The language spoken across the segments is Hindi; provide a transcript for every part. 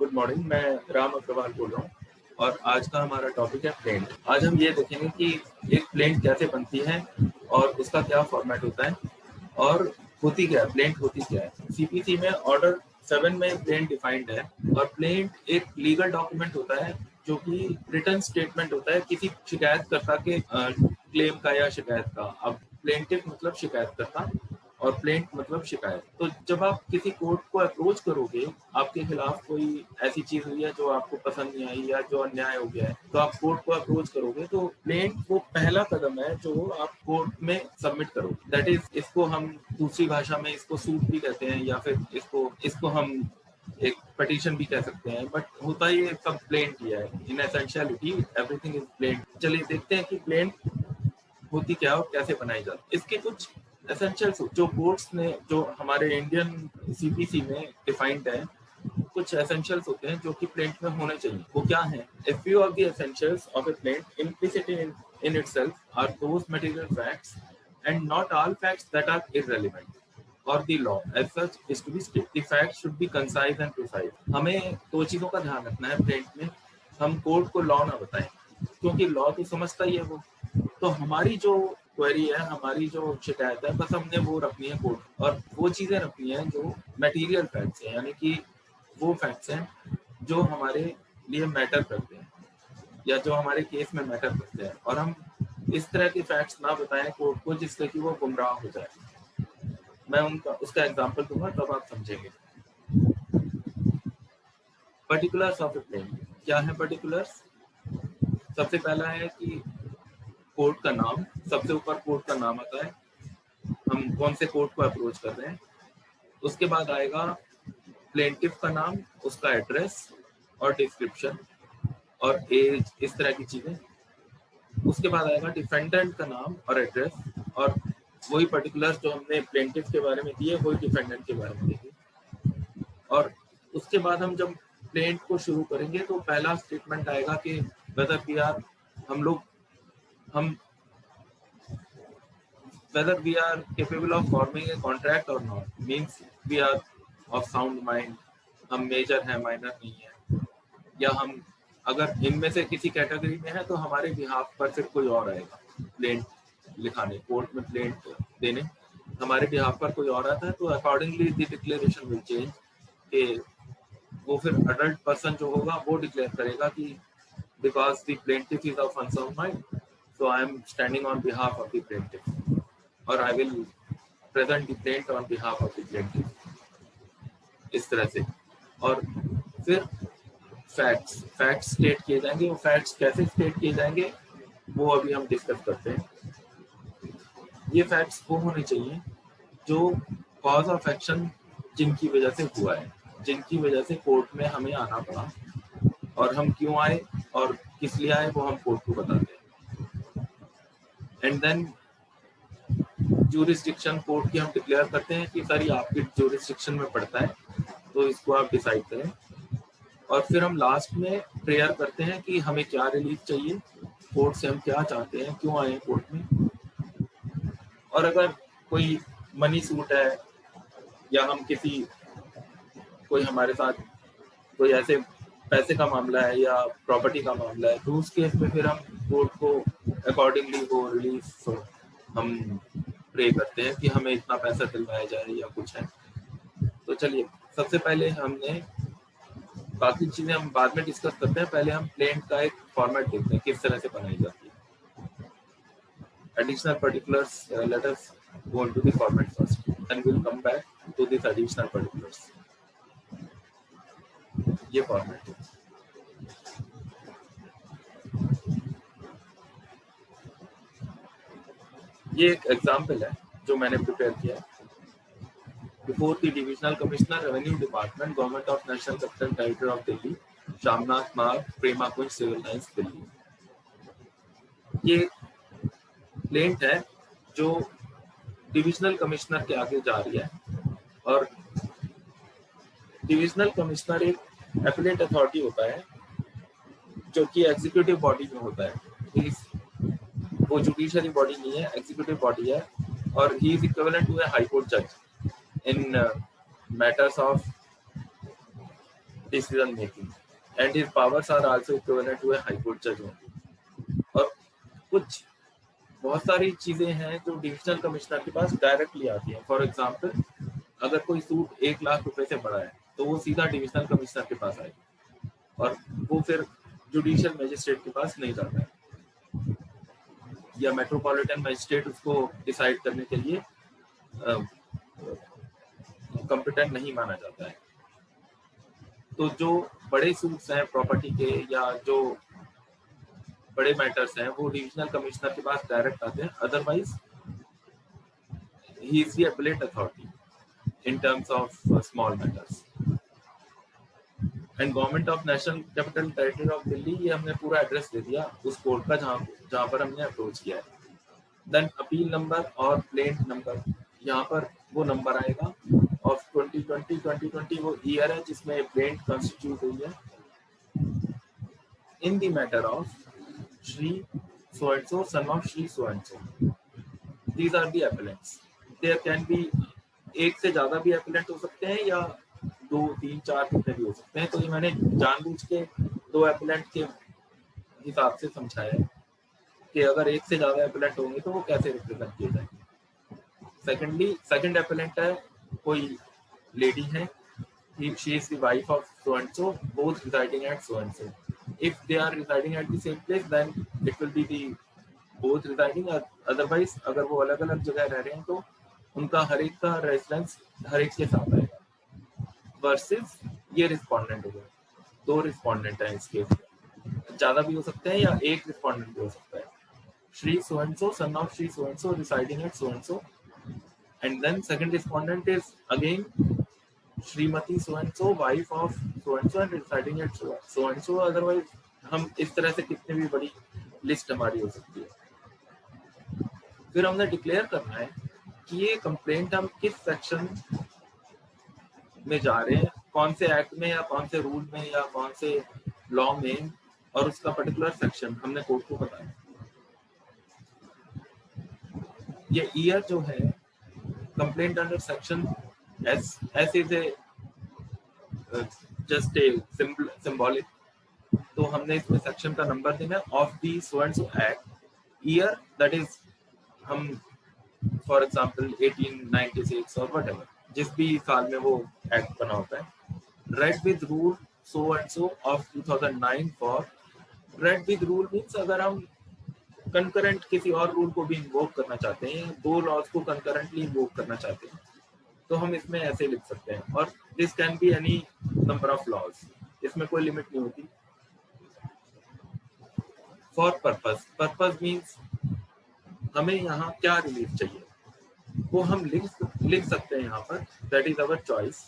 गुड मॉर्निंग, मैं राम अग्रवाल बोल रहा हूँ और आज का हमारा टॉपिक है प्लेंट। आज हम ये देखेंगे कि एक प्लेंट कैसे बनती है और उसका क्या फॉर्मेट होता है और होती क्या है, प्लेंट होती क्या है। सीपीसी में ऑर्डर 7 में प्लेंट डिफाइंड है और प्लेंट एक लीगल डॉक्यूमेंट होता है जो कि रिटन स्टेटमेंट होता है किसी शिकायतकर्ता के क्लेम का या शिकायत का। अब प्लेंटिव मतलब शिकायतकर्ता और प्लेंट मतलब शिकायत। तो जब आप किसी कोर्ट को अप्रोच करोगे, आपके खिलाफ कोई ऐसी चीज हुई है जो आपको पसंद नहीं आई या जो अन्याय हो गया है, तो आप कोर्ट को अप्रोच करोगे। तो प्लेंट वो पहला कदम है जो आप कोर्ट में सबमिट करोगे। दैट इज, इसको हम दूसरी भाषा में इसको सूट भी कहते हैं या फिर इसको हम एक पटिशन भी कह सकते हैं, बट होता ये सब प्लेंट ही है। इन एसेंशियलिटी एवरीथिंग इज प्लेंट। चलिए देखते हैं कि प्लेंट होती क्या और कैसे बनाई जाती। इसके कुछ एसेंशियल्स जो कोर्ट्स ने, जो हमारे इंडियन सीपीसी में डिफाइंड है, कुछ एसेंशियल्स होते हैं जो कि प्लेंट में होने चाहिए। वो क्या है? A few of the essentials of a plaint implicit in itself are those material facts and not all facts that are irrelevant और the law as such is to be strict. The facts should be concise and precise. हमें दो चीजों का ध्यान रखना है प्लेंट में। हम कोर्ट को लॉ ना बताएं, क्योंकि लॉ तो समझता ही है वो। तो हमारी जो क्वेरी है, हमारी जो शिकायत है, बस हमने वो रखनी है कोर्ट, और वो चीजें रखनी है जो मटेरियल फैक्ट्स हैं, यानी कि वो फैक्ट्स हैं जो हमारे लिए मैटर करते हैं या जो हमारे केस में मैटर करते हैं। और हम इस तरह के फैक्ट्स ना बताएं कोर्ट को जिससे कि वो गुमराह हो जाए। मैं उसका एग्जांपल दूंगा तब आप समझेंगे। पर्टिकुलर्स ऑफ ए प्लेंट क्या है? पर्टिकुलर्स सबसे पहला है कि कोर्ट का नाम। सबसे ऊपर कोर्ट का नाम आता है, हम कौन से कोर्ट को अप्रोच कर रहे हैं। उसके बाद आएगा प्लेंटिव का नाम, उसका एड्रेस और डिस्क्रिप्शन और एज, इस तरह की चीजें। उसके बाद आएगा डिफेंडेंट का नाम और एड्रेस, और वही पर्टिकुलर्स जो हमने प्लेंटिव के बारे में दिए वही डिफेंडेंट के बारे में देंगे। और उसके बाद हम जब प्लेंट को शुरू करेंगे तो पहला स्टेटमेंट आएगा कि whether we are whether we are capable of forming a contract or not, means we are of sound mind, हम मेजर है, माइनर नहीं है, या हम अगर इनमें से किसी कैटेगरी में है तो हमारे बिहाफ पर फिर कोई और आएगा प्लेंट लिखाने, कोर्ट में प्लेंट देने हमारे बिहाफ पर कोई और आता है, तो accordingly the declaration will change. कि वो फिर अडल्ट पर्सन जो होगा वो डिक्लेयर करेगा कि because the plaintiff is of unsound mind, so I am standing on behalf of the plaintiff, or I will present the plaint on behalf of the plaintiff, इस तरह से। और फिर फैक्ट्स स्टेट किए जाएंगे। वो फैक्ट्स कैसे स्टेट किए जाएंगे वो अभी हम डिस्कस करते हैं। ये फैक्ट्स वो होने चाहिए जो कॉज ऑफ एक्शन जिनकी वजह से हुआ है, जिनकी वजह से कोर्ट में हमें आना पड़ा, और हम क्यों आए और किस लिए आए वो हम कोर्ट को बताते हैं। एंड देन ज्यूरिसडिक्शन कोर्ट की हम डिक्लेयर करते हैं कि सर ये आपके ज्यूरिसडिक्शन में पड़ता है, तो इसको आप डिसाइड करें। और फिर हम लास्ट में प्रेयर करते हैं कि हमें क्या रिलीफ चाहिए कोर्ट से, हम क्या चाहते हैं, क्यों आए कोर्ट में। और अगर कोई मनी सूट है या हम कोई हमारे साथ कोई ऐसे पैसे का मामला है या प्रॉपर्टी का मामला है, तो उस केस में फिर हम कोर्ट को अकॉर्डिंगली वो रिलीफ हम प्रे करते हैं कि हमें इतना पैसा दिलवाया जाए या कुछ है। तो चलिए, सबसे पहले हमने, बाकी चीजें हम बाद में डिस्कस करते हैं, पहले हम प्लेंट का एक फॉर्मेट देखते हैं किस तरह से बनाई जाती है। Additional particulars, let us go into the format first and will come back to this additional particulars. ये फॉर्मेट है। ये एक एग्जाम्पल है जो मैंने प्रिपेयर किया है। Before the divisional commissioner, revenue department, government of national capital territory of Delhi, Shamnath मार्ग, प्रेमा कुंज, सिविल लाइंस, दिल्ली। ये प्लेंट है जो डिविजनल कमिश्नर के आगे जा रही है, और डिविजनल कमिश्नर एक एपीलेट अथॉरिटी होता है जो कि एग्जीक्यूटिव बॉडी में होता है। वो जुडिशरी बॉडी नहीं है, एग्जीक्यूटिव बॉडी है, और he is equivalent to a high court जज in matters of decision making and his powers are also equivalent to a high court judge only. और कुछ बहुत सारी चीजें हैं जो डिविजनल कमिश्नर के पास डायरेक्टली आती हैं। फॉर एग्जांपल, अगर कोई सूट 1 लाख रुपए से बड़ा है तो वो सीधा डिविजनल कमिश्नर के पास आएगी और वो फिर जुडिशियल मैजिस्ट्रेट के पास नहीं जाता है, या मेट्रोपॉलिटन मैजिस्ट्रेट उसको डिसाइड करने के लिए कॉम्पिटेंट नहीं माना जाता है। तो जो बड़े सूट्स हैं प्रॉपर्टी के या जो बड़े मैटर्स हैं वो डिविजनल कमिश्नर के पास डायरेक्ट आते हैं, otherwise he is the appellate authority in terms of small matters. And government of national capital territory of Delhi, ये हमने पूरा एड्रेस दे दिया उस कोर्ट का जहाँ पर हमने अप्रोच किया है। देन अपील नंबर और प्लेंट नंबर, यहाँ पर वो नंबर आएगा ऑफ 2020 वो ईयर है जिसमें प्लेंट कॉन्स्टिट्यूट हुई है। In the matter of Shri so and so, son of Shri so and so, these are the appellants. There can be एक से ज्यादा भी appellant हो सकते हैं या 2, 3, 4 कितने भी हो सकते हैं। तो ये मैंने जानबूझ के 2 appellant के हिसाब से समझाया है कि अगर एक से ज्यादा appellant होंगे तो वो कैसे रिप्रेजेंट किए जाएंगे। सेकंड appellant है कोई लेडी है, she is the wife of so and so, both residing at so and so. If they are residing at the same place, then it will be the both residing. Otherwise, अगर वो अलग अलग जगह रह रहे हैं तो उनका हर एक का रेजिडेंस हर एक के साथ आएगा। वर्सेस ये रिस्पोंडेंट हो गया, 2 रिस्पोंडेंट है इस केस में, ज्यादा भी हो सकते हैं या एक रिस्पोंडेंट भी हो सकता है। Shri so and so, son of Shri so and so, residing at so and so, and then second respondent is again Shrimati so and so, wife of so and so and residing at so and so। Otherwise हम इस तरह से कितनी भी बड़ी लिस्ट हमारी हो सकती है। फिर हमने डिक्लेयर करना है कि ये कंप्लेंट हम किस सेक्शन में जा रहे हैं, कौन से एक्ट में या कौन से रूल में या कौन से लॉ में, और उसका पर्टिकुलर सेक्शन हमने कोर्ट को बताया। ये ईयर जो है complaint under section S is a just a symbolic, तो हमने इसमें सेक्शन का नंबर देना of the so and so act, year that is हम फॉर एग्जांपल 1896 और व्हाटएवर जिस भी साल में वो एक्ट बना होता है। Read with rule so and so of 2009 for, read with rule means अगर हम कंकरेंट किसी और रूल को भी इन्वोक करना चाहते हैं, 2 लॉज को कंकरेंटली इन्वोक करना चाहते हैं तो हम इसमें ऐसे लिख सकते हैं। और this can be any number of laws, इसमें कोई लिमिट नहीं होती। फॉर पर्पस मींस हमें यहाँ क्या रिलीफ चाहिए वो हम लिख सकते हैं यहाँ पर, दैट इज अवर चॉइस।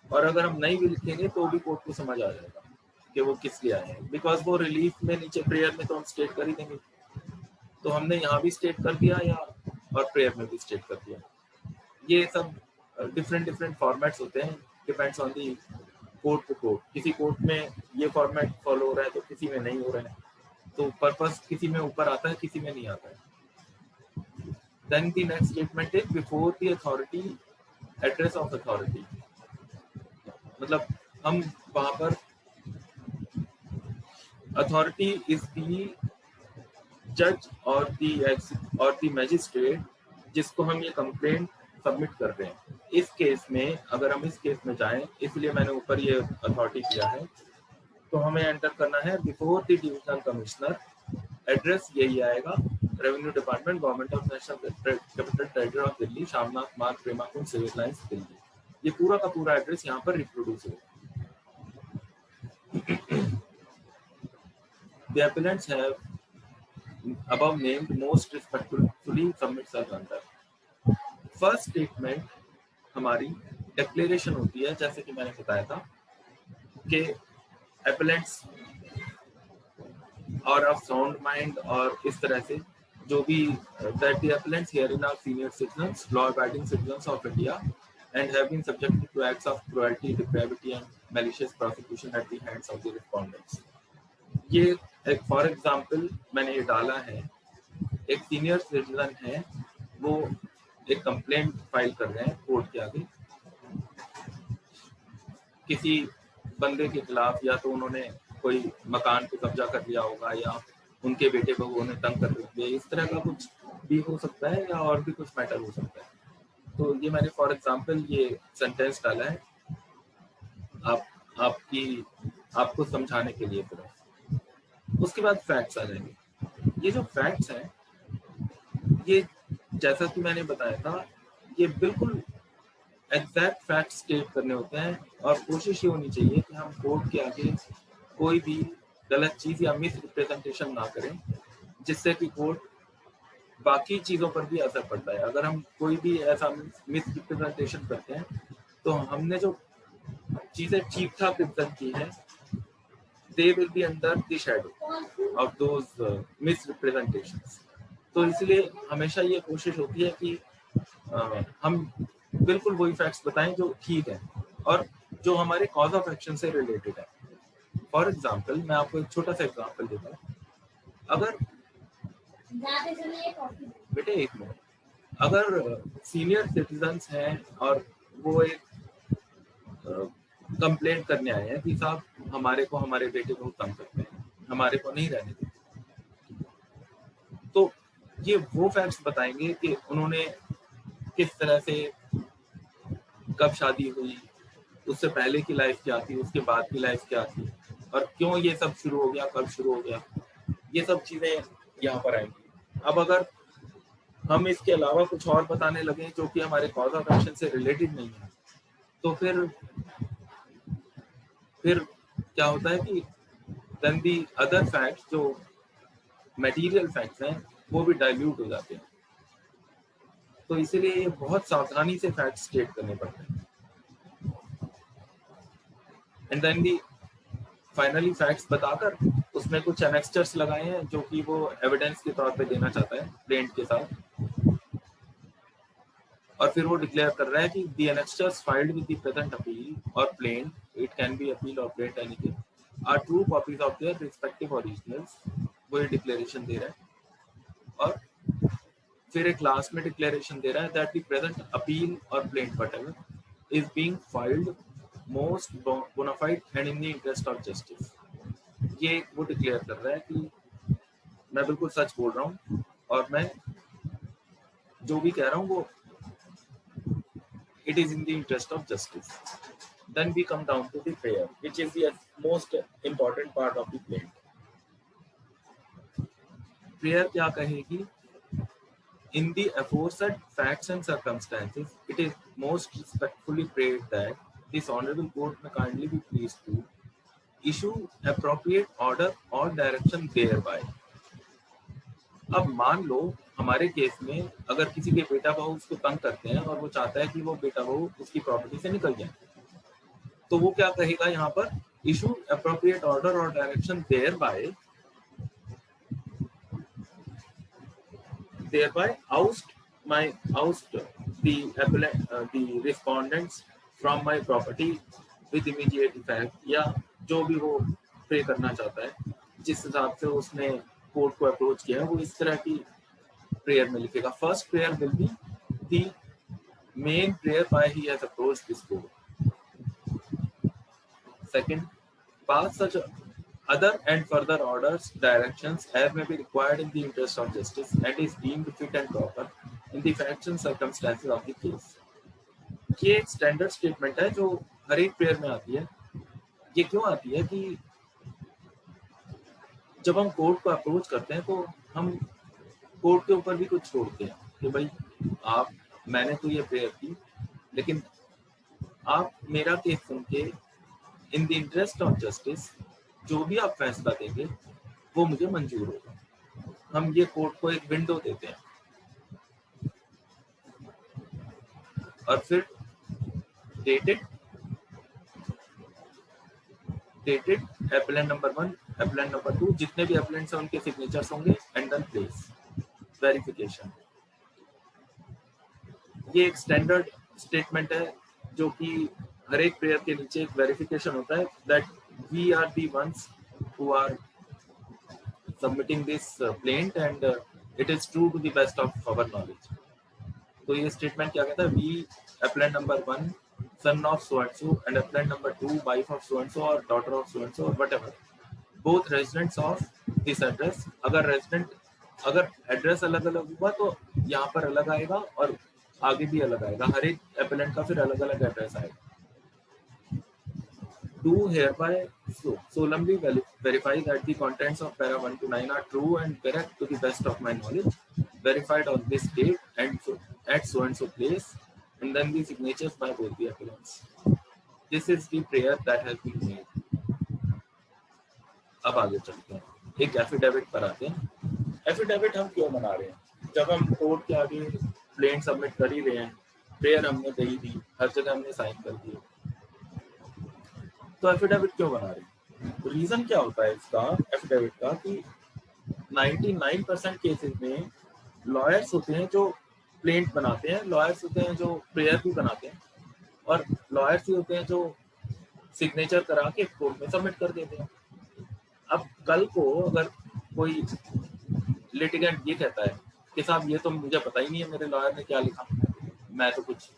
और अगर हम नहीं भी लिखेंगे तो भी कोर्ट को समझ आ जाएगा कि वो किस लिए आए हैं, बिकॉज वो रिलीफ में नीचे प्रेयर में तो हम स्टेट कर ही देंगे। तो हमने यहाँ भी स्टेट कर दिया या और प्रेयर में भी स्टेट कर दिया। ये सब डिफरेंट फॉर्मेट्स होते हैं, depends on the court to court. किसी कोर्ट में ये फॉर्मेट फॉलो हो रहा है तो किसी में नहीं हो रहा है, तो पर्पस किसी में ऊपर आता है किसी में नहीं आता है। Then the next statement is before the authority, address of authority, मतलब हम वहां पर अथॉरिटी इज द जज और द मैजिस्ट्रेट जिसको हम ये कंप्लेंट सबमिट कर रहे हैं। इस केस में अगर हम इस केस में जाएं, इसलिए मैंने ऊपर ये अथॉरिटी किया है, तो हमें एंटर करना है before the divisional commissioner, address यही आएगा, revenue department, government of national capital territory of Delhi, Shamnath मार्ग, प्रेमा कुंज, सिविल लाइंस, दिल्ली। ये पूरा का पूरा एड्रेस यहाँ पर रिप्रोड्यूस होगा। The appellants have above named most respectfully submit their conduct. First statement हमारी डिक्लेरेशन होती है, जैसे कि मैंने बताया था कि appellants और ऑफ साउंड माइंड और इस तरह से जो भी that the appellants herein are senior citizens, law-abiding citizens of India and have been subjected to acts of cruelty, depravity and malicious prosecution at the hands of the respondents. ये एक फॉर एग्जाम्पल मैंने ये डाला है, एक सीनियर सिटीजन है, वो एक कंप्लेंट फाइल कर रहे हैं कोर्ट के आगे किसी बंदे के खिलाफ, या तो उन्होंने कोई मकान पे कब्जा कर लिया होगा, या उनके बेटे को उन्हें तंग कर दिया, इस तरह का कुछ भी हो सकता है, या और भी कुछ मैटर हो सकता है। तो ये मैंने फॉर एग्जांपल ये सेंटेंस डाला है आपको समझाने के लिए सिर्फ। उसके बाद फैक्ट्स आ जाएंगे। ये जो फैक्ट्स हैं, ये जैसा कि मैंने बताया था, ये बिल्कुल एग्जैक्ट फैक्ट स्टेट करने होते हैं, और कोशिश ये होनी चाहिए कि हम कोर्ट के आगे कोई भी गलत चीज या मिस रिप्रेजेंटेशन ना करें, जिससे कि कोर्ट बाकी चीजों पर भी असर पड़ता है। अगर हम कोई भी ऐसा मिस रिप्रेजेंटेशन करते हैं, तो हमने जो चीजें ठीक ठाक रिप्रेजेंट की है, they will be under the shadow of those miss representations. तो इसलिए हमेशा ये कोशिश होती है कि हम बिल्कुल वही फैक्ट्स बताएं जो ठीक है और जो हमारे कॉज ऑफ एक्शन से रिलेटेड है। फॉर एग्जाम्पल, मैं आपको एक छोटा सा एग्जाम्पल देता हूँ। अगर बेटे एक मिनट, अगर सीनियर सिटीजन्स हैं और वो एक कंप्लेंट करने आए हैं कि साहब हमारे को हमारे बेटे को तंग करते हैं, हमारे को नहीं रहने देते, तो ये वो फैक्ट्स बताएंगे कि उन्होंने किस तरह से, कब शादी हुई, उससे पहले की लाइफ क्या थी, उसके बाद की लाइफ क्या थी, और क्यों ये सब शुरू हो गया, कब शुरू हो गया, ये सब चीजें यहाँ पर आएंगी। अब अगर हम इसके अलावा कुछ और बताने लगे जो कि हमारे कॉज ऑफ एक्शन से रिलेटेड नहीं है, तो फिर क्या होता है कि देन दी अदर फैक्ट्स, जो मटेरियल फैक्ट्स हैं, वो भी डाइल्यूट हो जाते हैं। तो इसीलिए ये बहुत सावधानी से फैक्ट्स स्टेट करने पड़ते हैं। And then the finally facts बताकर उसमें कुछ एनेक्स्चर्स लगाए हैं जो कि वो एविडेंस के तौर पे देना चाहता है प्लेंट के साथ, और फिर वो डिक्लेयर कर रहा है कि the annexures filed with the present appeal और plaint, it can be appeal और plaint anything, are true copies of their respective originals. वो ये डिक्लेरेशन दे रहा है, और फिर एक लास्ट में डिक्लेरेशन दे रहा है दैट द प्रेजेंट अपील और plaint whatever is being filed most bona fide and in the interest of justice. ये वो डिक्लेयर कर रहा है कि मैं बिल्कुल सच बोल रहा हूँ, और मैं जो भी कह रहा हूँ वो it is in the interest of justice. Then we come down to the prayer, which is the most important part of the plaint. Prayer क्या कहेगी? In the aforesaid facts and circumstances, it is most respectfully prayed that this honorable court may kindly be pleased to issue appropriate order or direction thereby. अब मान लो हमारे केस में अगर किसी के बेटा बहू उसको तंग करते हैं और वो चाहता है कि वो बेटा बहू उसकी प्रॉपर्टी से निकल जाए, तो वो क्या कहेगा यहाँ पर? इशू अप्रोप्रिएट ऑर्डर और direction thereby oust the respondents from my property with immediate effect, या जो भी वो प्रे करना चाहता है, जिस हिसाब से उसने कोर्ट को अप्रोच किया है, वो इस तरह की प्रेयर में लिखेगा। First prayer will be the main prayer by he has approached this court. Second, pass such other and further orders, directions as may be required in the interest of justice and is deemed fit and proper in the facts and circumstances of the case. ये एक स्टैंडर्ड स्टेटमेंट है जो हर एक प्रेयर में आती है। ये क्यों आती है कि जब हम कोर्ट को अप्रोच करते हैं तो हम कोर्ट के ऊपर भी कुछ छोड़ते हैं कि भाई मैंने तो ये प्रेयर की, लेकिन आप मेरा केस सुन के इन द इंटरेस्ट ऑफ जस्टिस जो भी आप फैसला देंगे वो मुझे मंजूर होगा। हम ये कोर्ट को एक विंडो देते हैं। और फिर dated appellant number 1, appellant number 2, जितने भी एप्लेंट्स हैं उनके सिग्नेचर्स होंगे, एंड देन प्लेस वेरिफिकेशन। ये एक स्टैंडर्ड स्टेटमेंट है जो कि हर एक प्रेयर के नीचे एक वेरिफिकेशन होता है that we are the ones who are submitting this plaint and it is true to the best of our knowledge. तो ये स्टेटमेंट क्या कहता है? We appellant number 1 son of so and so, and appellant number 2 wife of so and so or daughter of so and so or whatever, both residents of this address. अगर एड्रेस अलग अलग हुआ तो यहाँ पर अलग आएगा और आगे भी अलग आएगा, हर एक appellant का फिर अलग अलग एड्रेस आएगा. Do hereby solemnly verify that the contents of para 1 to 9 are true and correct to the best of my knowledge, verified on this date and so at so and so place, and then the signatures by both the appellants. This is the prayer that has been made. अब आगे चलते हैं, एक एफिडेविट पर आते हैं. एफिडेविट हम क्यों बना रहे हैं? जब हम कोर्ट के आगे प्लेन सबमिट कर ही रहे हैं, प्रेयर हमने दे ही दी, हर जगह हमने साइन कर दिए, तो एफिडेविट क्यों बना रहे हैं? तो रीजन क्या होता है इसका एफिडेविट का कि 99% केसेस में लॉयर्स होते हैं जो प्लेंट बनाते हैं, लॉयर्स होते हैं जो प्रेयर भी बनाते हैं, और लॉयर्स ही होते हैं जो सिग्नेचर करा के कोर्ट में सबमिट कर देते हैं. अब कल को अगर कोई लिटिगेंट ये कहता है कि साहब ये तो मुझे पता ही नहीं है मेरे लॉयर ने क्या लिखा, मैं तो कुछ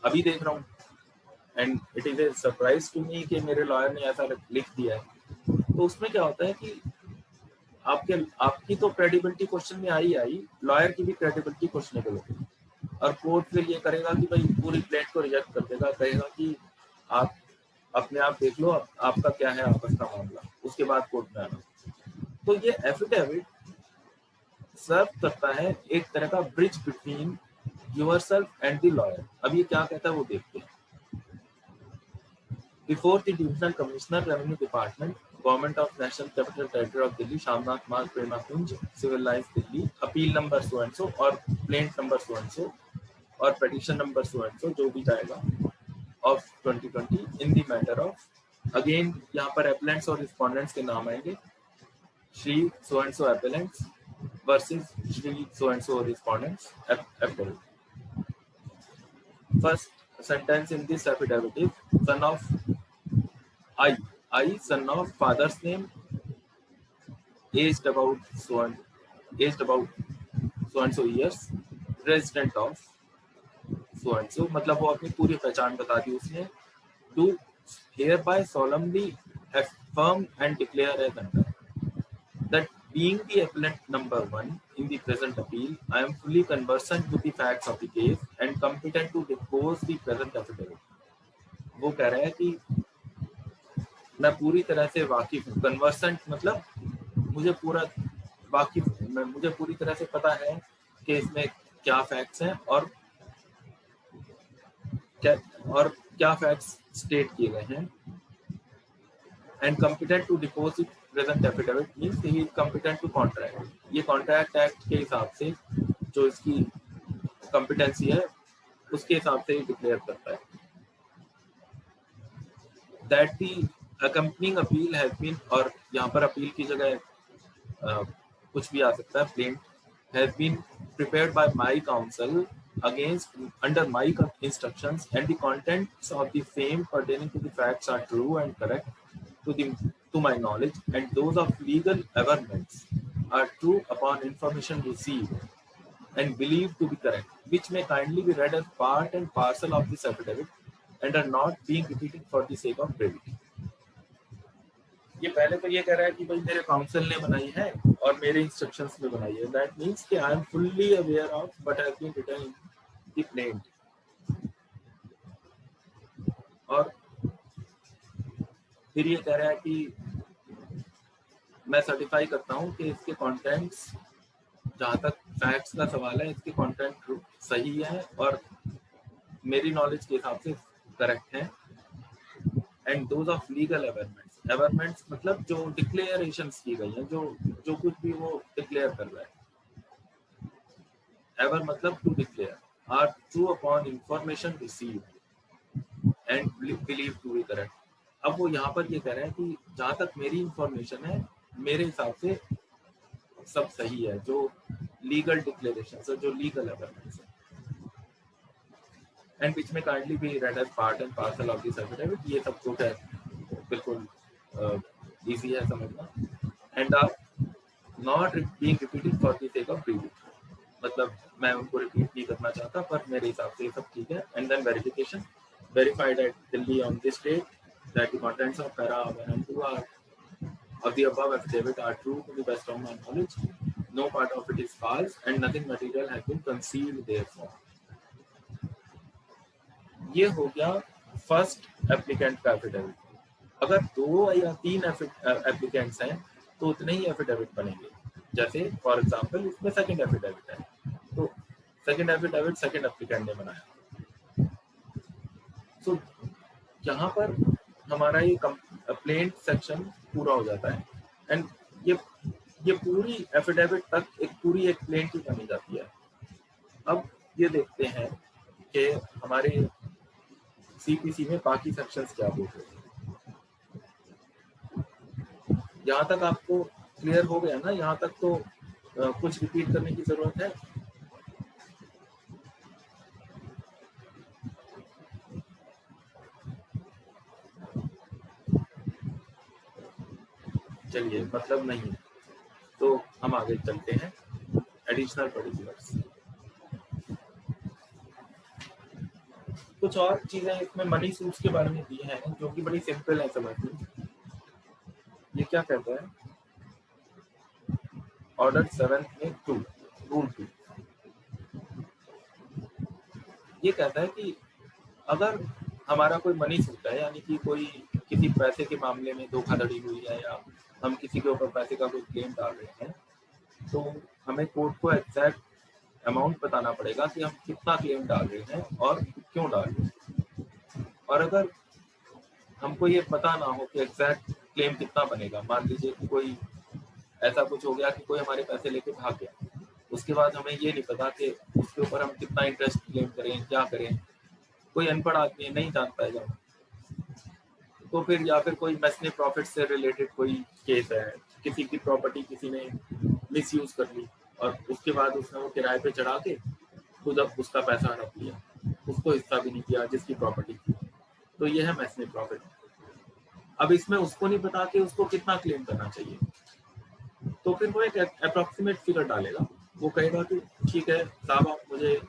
अभी देख रहा हूँ, and it is a surprise to me कि मेरे लॉयर ने ऐसा लिख दिया है, तो उसमें क्या होता है कि आपकी तो क्रेडिबिलिटी क्वेश्चन में आई, लॉयर की भी क्रेडिबिलिटी क्वेश्चनेबल होगी, और कोर्ट फिर ये करेगा कि भाई पूरी प्लेट को रिजेक्ट कर देगा, कहेगा कि आप अपने आप देख लो आपका क्या है आपस का मामला, उसके बाद कोर्ट में आना. तो ये एफिडेविट सर्व करता है एक तरह का bridge between yourself and the lawyer. अब ये क्या कहता है वो देखते हैं. Before the Divisional Commissioner, Revenue Department, Government of National Capital Territory of Delhi, Shamnath Marg, Prema Kunj, Civil Lines, Delhi, appeal number so and so और plaint number so and so और petition number so and so जो भी जाएगा of 2020 in the matter of, again यहाँ पर appellants और respondents के नाम आएंगे, Shri so and so appellants versus Shri so and so respondents appellant. First sentence in this affidavit is son of I, son of father's name, aged about so and so years, resident of so and so, मतलब वो अपनी पूरी पहचान बता दी उसने. Do hereby solemnly affirm and declare as under that being the appellant number 1 in the present appeal, I am fully conversant with the facts of the case and competent to depose the present affidavit. वो कह रहा है कि मैं पूरी तरह से वाकिफ हूँ. कन्वर्सेंट मतलब मुझे पूरी तरह से पता है कि इसमें क्या फैक्ट्स हैं और क्या फैक्ट्स स्टेट किए गए हैं. And competent to depose the present affidavit means he is competent to contract. ये कॉन्ट्रैक्ट एक्ट के हिसाब से जो इसकी कॉम्पिटेंसी है उसके हिसाब से ही डिक्लेयर करता है. That the accompanying appeal has been, और यहाँ पर अपील की जगह कुछ भी आ सकता है, plaint has been prepared by my counsel against under my instructions and the contents of the same pertaining to the facts are true and correct to my knowledge, and those of legal averments are true upon information received and believed to be correct, which may kindly be read as part and parcel of this affidavit and are not being repeated for the sake of brevity. ये पहले तो ये कह रहा है कि भाई मेरे काउंसिल ने बनाई है और मेरे इंस्ट्रक्शंस में बनाई है. दैट मींस कि I am fully aware of what has been written in the plaint. और फिर ये कह रहा है कि मैं सर्टिफाई करता हूँ कि इसके कंटेंट्स, जहाँ तक फैक्ट्स का सवाल है, इसके कंटेंट सही है और मेरी नॉलेज के हिसाब से करेक्ट है. एंड दोज ऑफ लीगल अवेयरमेंट्स मतलब जो डिक्लेरेशंस की गई हैं, जो कुछ भी वो डिक्लेयर कर रहा है. एवर मतलब to declare, are true upon information received and believe to be correct. अब वो यहाँ पर ये कह रहा है कि जहाँ तक मेरी इंफॉर्मेशन है मेरे हिसाब से सब सही है, जो लीगल डिक्लेरेशंस है, जो लीगल अवेयरमेंट्स है. And which may kindly be read as part and parcel of this affidavit. ये सब कुछ है, बिल्कुल इजी है समझना. And are not being repeated for the sake of brevity, मतलब मैं उनको रिपीट नहीं करना चाहता, पर मेरे हिसाब से ये सब ठीक है. And then verification. verified at Delhi on this date that the contents of para 1 and 2 are of the above affidavit are true to the best of my knowledge. No part of it is false and nothing material has been concealed therefore. ये हो गया फर्स्ट एप्लीकेंट का एफिडेविट. अगर 2 या 3 एप्लीकेंट्स हैं तो उतने ही एफिडेविट बनेंगे. जैसे फॉर एग्जांपल इसमें सेकंड एफिडेविट है तो सेकंड एफिडेविट सेकंड एप्लीकेंट ने बनाया. सो यहाँ पर हमारा ये कंप्लेंट सेक्शन पूरा हो जाता है एंड ये पूरी एफिडेविट तक एक पूरी एक प्लेंट ही बनी जाती है. अब ये देखते हैं कि हमारे सीपीसी में बाकी सेक्शंस क्या बोल रहे हैं. यहाँ तक आपको क्लियर हो गया ना? यहाँ तक तो कुछ रिपीट करने की जरूरत है? चलिए, मतलब नहीं तो हम आगे चलते हैं. एडिशनल पर्टिकुलर्स, कुछ और चीजें इसमें मनी सूट्स के बारे में दी हैं जो कि बड़ी सिंपल है समझनी. ये क्या कहता है? ऑर्डर 7 में 2 रूल 2 ये कहता है कि अगर हमारा कोई मनी सूट है, यानी कि कोई किसी पैसे के मामले में धोखाधड़ी हुई है या हम किसी के ऊपर पैसे का कोई क्लेम डाल रहे हैं, तो हमें कोर्ट को एग्जैक्ट अमाउंट बताना पड़ेगा कि हम कितना क्लेम डाल रहे हैं और क्यों डाल रहे हैं. और अगर हमको ये पता ना हो कि एग्जैक्ट क्लेम कितना बनेगा, मान लीजिए कि कोई ऐसा कुछ हो गया कि कोई हमारे पैसे लेके भाग गया, उसके बाद हमें ये नहीं पता कि उसके ऊपर हम कितना इंटरेस्ट क्लेम करें, क्या करें. कोई अनपढ़ आदमी नहीं जान पाएगा. तो फिर या फिर कोई मैसने प्रॉफिट से रिलेटेड कोई केस है, किसी की प्रॉपर्टी किसी ने मिसयूज कर ली और उसके बाद उसने वो किराए पे चढ़ा के खुद अब उसका पैसा हड़प लिया, उसको हिस्सा भी नहीं दिया जिसकी प्रॉपर्टी थी. तो ये है मैसने प्रॉफिट. अब इसमें उसको नहीं पता कि उसको कितना क्लेम करना चाहिए, तो फिर वो एक अप्रॉक्सीमेट फिगर डालेगा. वो कहेगा कि ठीक है साहब, आप मुझे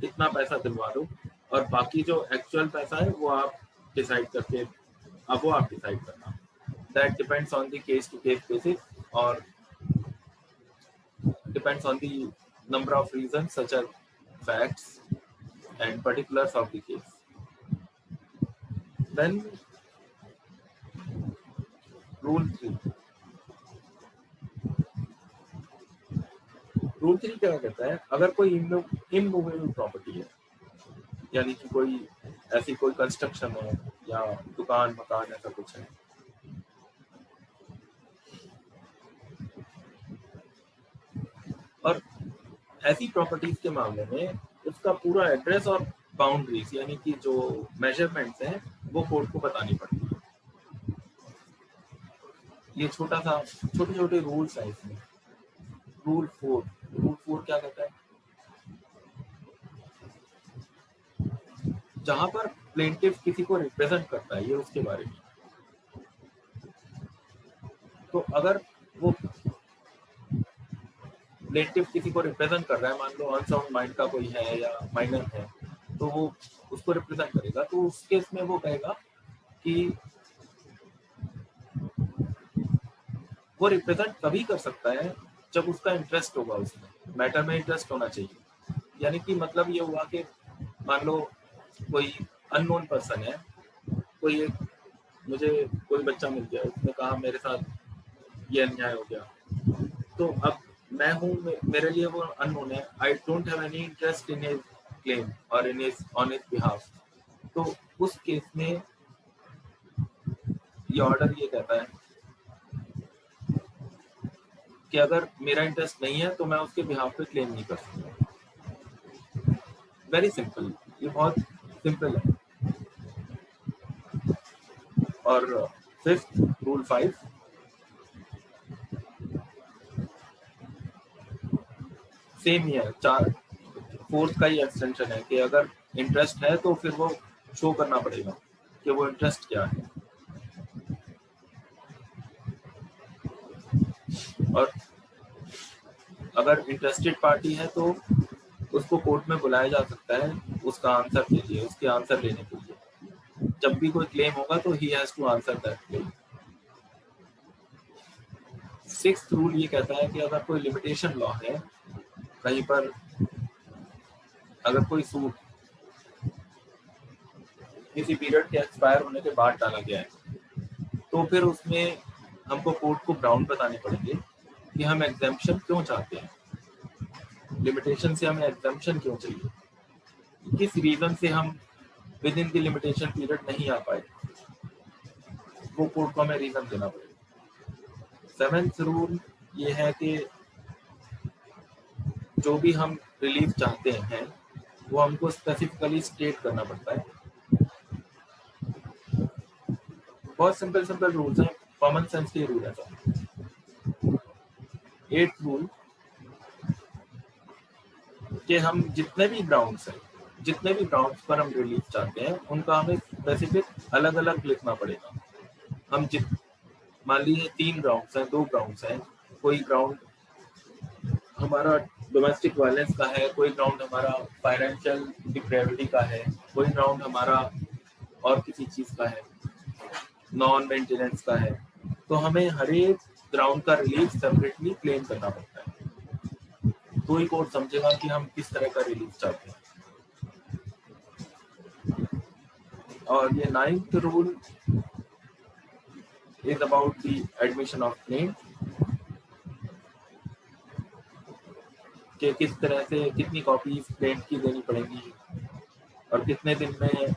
इतना पैसा दिलवा दो और बाकी जो एक्चुअल पैसा है वो आप डिसाइड करके वो आप डिसाइड करना. That depends on the case to case basis और depends on the number of reason such as facts and particulars of the case. Then rule 3. Rule 3 क्या कहता है? अगर कोई इमूवेबल प्रॉपर्टी है, यानी कि कोई ऐसी कोई कंस्ट्रक्शन है या दुकान मकान ऐसा कुछ है, और ऐसी प्रॉपर्टीज के मामले में उसका पूरा एड्रेस और बाउंड्रीज यानी कि जो मेजरमेंट्स हैं वो कोर्ट को बतानी पड़ती है. ये छोटे छोटे रूल्स हैं इसमें. रूल 4 क्या कहता है? जहां पर प्लेंटिफ किसी को रिप्रेजेंट करता है, ये उसके बारे में. तो अगर वो प्लेंटिफ किसी को रिप्रेजेंट कर रहा है, मान लो अनसाउंड माइंड का कोई है या माइनर है, तो वो उसको रिप्रेजेंट करेगा. तो उस केस में वो कहेगा कि वो रिप्रेजेंट तभी कर सकता है जब उसका इंटरेस्ट होगा, उसमें मैटर में इंटरेस्ट होना चाहिए. यानी कि मतलब ये हुआ कि मान लो कोई अननोन पर्सन है, मुझे कोई बच्चा मिल गया, उसने कहा मेरे साथ ये अन्याय हो गया, तो अब मैं हूँ, मेरे लिए वो अननोन है. I don't have any interest in his claim और ऑन हिज बिहाफ. तो उस केस में ये ऑर्डर ये कहता है कि अगर मेरा इंटरेस्ट नहीं है तो मैं उसके बिहाफ पे क्लेम नहीं कर सकता. वेरी सिंपल, ये बहुत सिंपल है. और फिफ्थ रूल 5, सेम ही है. 4th का ही एक्सटेंशन है कि अगर इंटरेस्ट है तो फिर वो शो करना पड़ेगा कि वो इंटरेस्ट क्या है. और अगर इंटरेस्टेड पार्टी है तो उसको कोर्ट में बुलाया जा सकता है उसका आंसर के लिए, उसके आंसर लेने के लिए. जब भी कोई क्लेम होगा तो ही has to answer that claim. Sixth rule ये कहता है कि अगर कोई लिमिटेशन लॉ है कहीं पर, अगर कोई सूट किसी पीरियड के एक्सपायर होने के बाद डाला गया है तो फिर उसमें हमको कोर्ट को ग्राउंड बताने पड़ेंगे कि हम एग्जेम्पशन क्यों चाहते हैं, लिमिटेशन से हमें एग्जेम्पशन क्यों चाहिए, किस रीजन से हम with in the limitation period नहीं आ पाए, वो कोर्ट को हमें रीजन देना पड़ेगा। सेवेंथ रूल ये है कि जो भी हम रिलीफ चाहते हैं वो हमको स्पेसिफिकली स्टेट करना पड़ता है। बहुत सिंपल रूल्स हैं, कॉमन सेंस के रूल है सब। एट रूल कि हम जितने भी ग्राउंड्स पर हम रिलीफ चाहते हैं उनका हमें स्पेसिफिक अलग अलग लिखना पड़ेगा। हम मान लीजिए 3 ग्राउंड्स हैं, 2 ग्राउंड्स हैं, कोई ग्राउंड हमारा डोमेस्टिक वायलेंस का है, कोई ग्राउंड हमारा फाइनेंशियल डिप्रेविटी का है, कोई ग्राउंड हमारा और किसी चीज का है, नॉन मेंटेनेंस का है, तो हमें हर एक ग्राउंड का रिलीफ सेपरेटली क्लेम करना पड़ता है, तो ही कोर्ट समझेगा कि हम किस तरह का रिलीफ चाहते हैं। और ये 9th rule is about the admission of claim, कि किस तरह से कितनी कॉपीज क्लेम की देनी पड़ेगी और कितने दिन में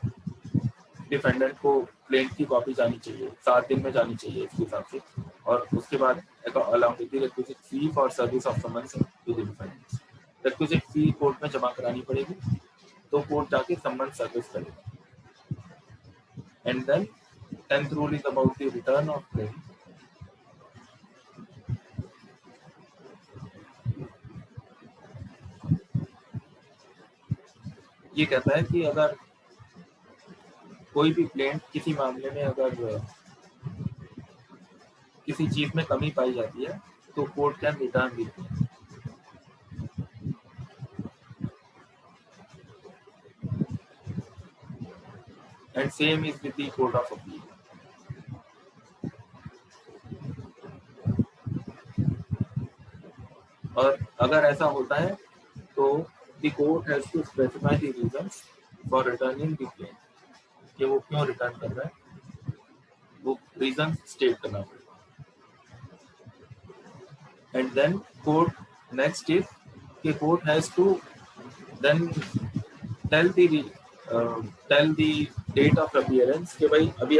डिफेंडेंट को क्लेम की कॉपी जानी चाहिए, 7 दिन में जानी चाहिए इसके हिसाब से, और उसके बाद along with the requisite fee for service of summons to the defendant, requisite fee court में जमा करानी पड़ेगी तो कोर्ट जाके समन्स सर्विस करेगा। And then 10th rule is about the return of claim. ये कहता है कि अगर कोई भी प्लेंट किसी मामले में अगर किसी चीज में कमी पाई जाती है तो court can return the claim. And same is with the court of appeal. और अगर ऐसा होता है तो the court has to specify the reasons for returning the claim, कि वो क्यों रिटर्न कर रहा है, वो रीजन स्टेट करना पड़ेगा। And then court next is कि court has to then tell the date of appearance, कि भाई अभी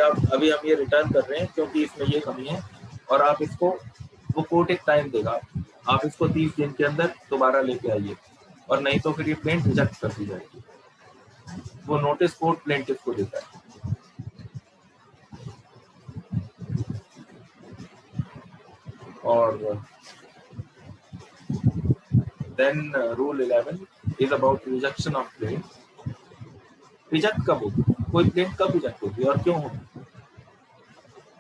हम ये रिटर्न कर रहे हैं क्योंकि इसमें ये कमी है, और आप इसको, वो कोर्ट एक टाइम देगा, आप इसको 30 दिन के अंदर दोबारा लेके आइए, और नहीं तो फिर ये प्लेंट रिजेक्ट कर दी जाएगी। वो नोटिस कोर्ट प्लेंटिफ को देता है। और then rule 11 is about rejection of plaint. Reject कब होगी, कोई प्लेंट कब रिजेक्ट होगी और क्यों होगी?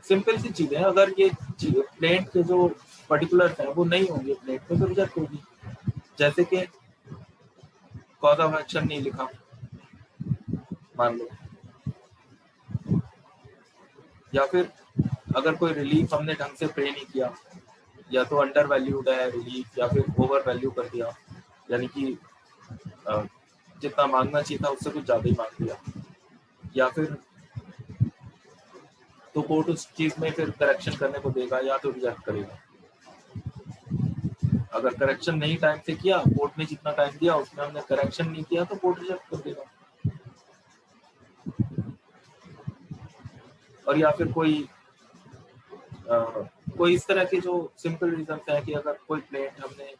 सिंपल सी चीज है, अगर ये प्लेंट के जो पर्टिकुलर्स हैं वो नहीं होंगे प्लेंट में तो रिजेक्ट होगी। जैसे कि कॉज ऑफ एक्शन नहीं लिखा मान लो, या फिर अगर कोई रिलीफ हमने ढंग से पे नहीं किया, या तो अंडर वैल्यूड है रिलीफ, या फिर ओवर वैल्यू कर दिया, यानी कि जितना मांगना चाहिए था उससे कुछ ज्यादा ही मांग दिया, या फिर तो कोर्ट उस चीज में फिर करेक्शन करने को देगा या तो रिजेक्ट करेगा। अगर करेक्शन नहीं टाइम से किया, कोर्ट ने जितना टाइम दिया उसमें हमने करेक्शन नहीं किया तो कोर्ट रिजेक्ट कर देगा। और या फिर कोई इस तरह के जो सिंपल रीजन है कि अगर कोई प्लेंट हमने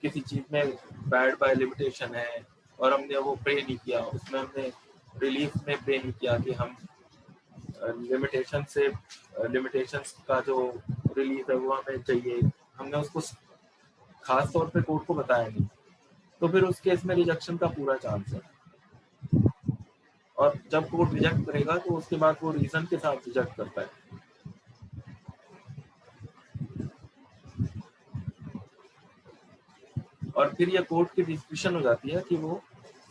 किसी चीज में बैड बाय लिमिटेशन है और हमने वो पे नहीं किया, उसमें हमने रिलीफ में पे नहीं किया कि हम लिमिटेशन का जो रिलीफ है वो हमें चाहिए, हमने उसको खास तौर पे कोर्ट को बताया नहीं, तो फिर उस केस में रिजेक्शन का पूरा चांस है। और जब कोर्ट रिजेक्ट करेगा तो उसके बाद वो रीजन के साथ रिजेक्ट करता है। और फिर ये कोर्ट की डिस्कशन हो जाती है कि वो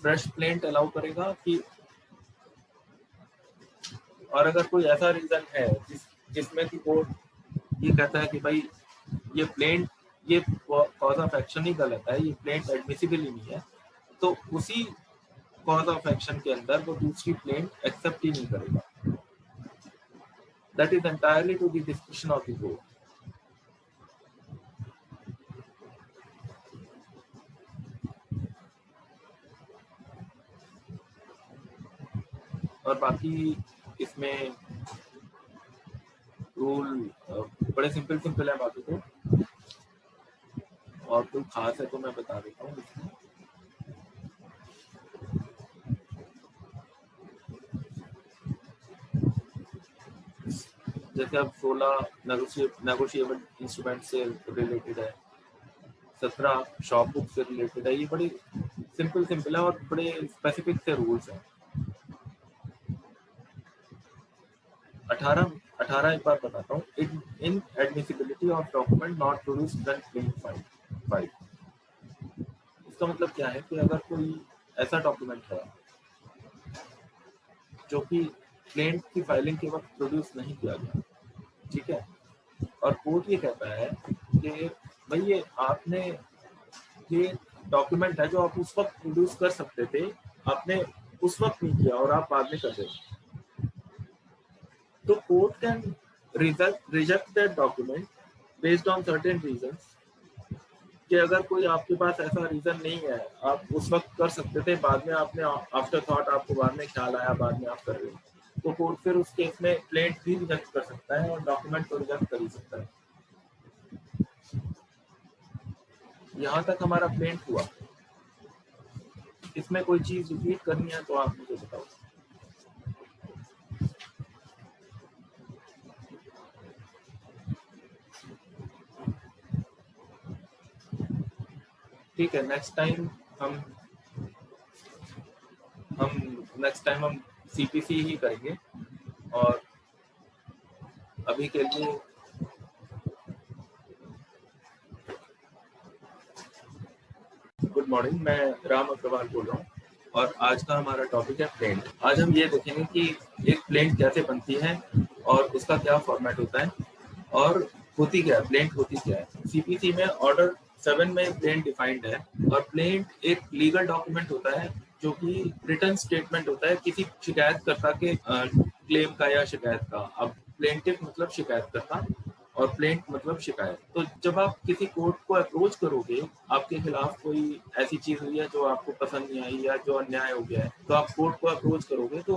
फ्रेश प्लेंट अलाउ करेगा कि और अगर कोई ऐसा रीजन है जिसमें कि कोर्ट ये कहता है कि भाई ये प्लेंट ये कॉज ऑफ एक्शन ही गलत है, ये प्लेंट एडमिसिबल ही नहीं है, तो उसी कॉज ऑफ एक्शन के अंदर वो दूसरी प्लेंट एक्सेप्ट ही नहीं करेगा। That is entirely to the description of the court. और बाकी इसमें रूल बड़े सिंपल है बाकी तो, और कोई खास है तो मैं बता देता हूँ इसमें। जैसे अब 16 नेगोशिएबल इंस्ट्रूमेंट से रिलेटेड है, 17 शॉप बुक से रिलेटेड है। ये बड़ी सिंपल है और बड़े स्पेसिफिक से रूल्स हैं। 18 एक बार बताता हूँ। Inadmissibility of document not produced when plaint file. इसका मतलब क्या है कि अगर कोई ऐसा डॉक्यूमेंट है जो कि प्लेंट की फाइलिंग के वक्त प्रोड्यूस नहीं किया गया, ठीक है, और कोर्ट ये कहता है कि भाई ये आपने ये डॉक्यूमेंट है जो आप उस वक्त प्रोड्यूस कर सकते थे, आपने उस वक्त नहीं किया और आप बाद में कर रहे हो, तो court can reject that document based on certain reasons. कि अगर कोई आपके पास ऐसा रीजन नहीं है, आप उस वक्त कर सकते थे, बाद में आपने आफ्टर थॉट आपको बाद में ख्याल आया, बाद में आप कर रहे हो, तो कोर्ट फिर उस केस में प्लेंट भी रिजेक्ट कर सकता है और डॉक्यूमेंट को रिजेक्ट कर ही सकता है। यहाँ तक हमारा प्लेंट हुआ। इसमें कोई चीज रिपीट करनी है तो आप मुझे बताओ। ठीक है, नेक्स्ट टाइम हम सीपीसी ही करेंगे। और अभी के लिए गुड मॉर्निंग, मैं राम अग्रवाल बोल रहा हूँ और आज का हमारा टॉपिक है प्लेंट। आज हम ये देखेंगे कि एक प्लेंट कैसे बनती है और उसका क्या फॉर्मेट होता है और होती क्या है, प्लेंट होती क्या है। सीपीसी में ऑर्डर 7 में प्लेंट डिफाइंड है और प्लेंट एक लीगल डॉक्यूमेंट होता है जो कि रिटर्न स्टेटमेंट होता है किसी शिकायतकर्ता के क्लेम का या शिकायत का। अब प्लेंटिव मतलब शिकायतकर्ता और प्लेंट मतलब शिकायत। तो जब आप किसी कोर्ट को अप्रोच करोगे, आपके खिलाफ कोई ऐसी चीज हुई है जो आपको पसंद नहीं आई या जो अन्याय हो गया है, तो आप कोर्ट को अप्रोच करोगे तो